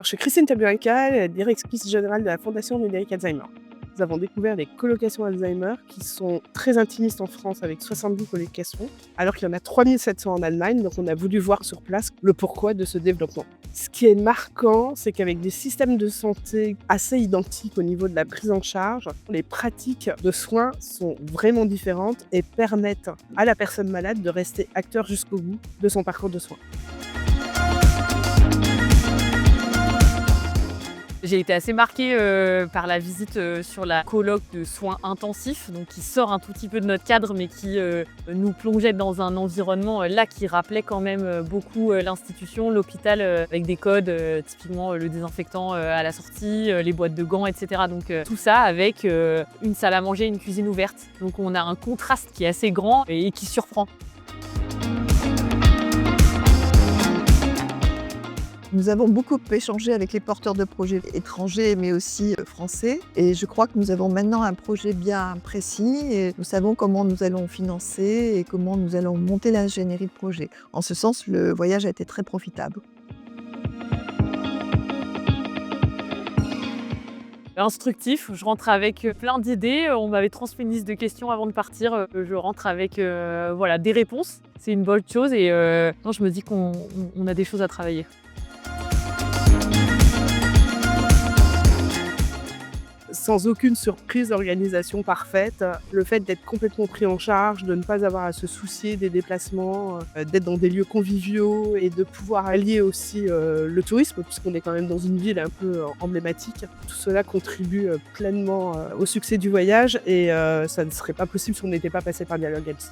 Je suis Christine Tabuinca, la directrice générale de la Fondation Médéric Alzheimer. Nous avons découvert les colocations Alzheimer qui sont très intimistes en France avec 70 colocations, alors qu'il y en a 3700 en Allemagne, donc on a voulu voir sur place le pourquoi de ce développement. Ce qui est marquant, c'est qu'avec des systèmes de santé assez identiques au niveau de la prise en charge, les pratiques de soins sont vraiment différentes et permettent à la personne malade de rester acteur jusqu'au bout de son parcours de soins. J'ai été assez marquée par la visite sur la colloque de soins intensifs, donc qui sort un tout petit peu de notre cadre, mais qui nous plongeait dans un environnement là qui rappelait quand même beaucoup l'institution, l'hôpital, avec des codes, typiquement le désinfectant à la sortie, les boîtes de gants, etc. Donc tout ça avec une salle à manger, une cuisine ouverte. Donc on a un contraste qui est assez grand et qui surprend. Nous avons beaucoup échangé avec les porteurs de projets étrangers, mais aussi français. Et je crois que nous avons maintenant un projet bien précis et nous savons comment nous allons financer et comment nous allons monter l'ingénierie de projet. En ce sens, le voyage a été très profitable. Instructif, je rentre avec plein d'idées. On m'avait transmis une liste de questions avant de partir. Je rentre avec voilà, des réponses. C'est une bonne chose et non, je me dis qu'on a des choses à travailler. Sans aucune surprise d'organisation parfaite, le fait d'être complètement pris en charge, de ne pas avoir à se soucier des déplacements, d'être dans des lieux conviviaux et de pouvoir allier aussi le tourisme, puisqu'on est quand même dans une ville un peu emblématique. Tout cela contribue pleinement au succès du voyage et ça ne serait pas possible si on n'était pas passé par Dialogue Health.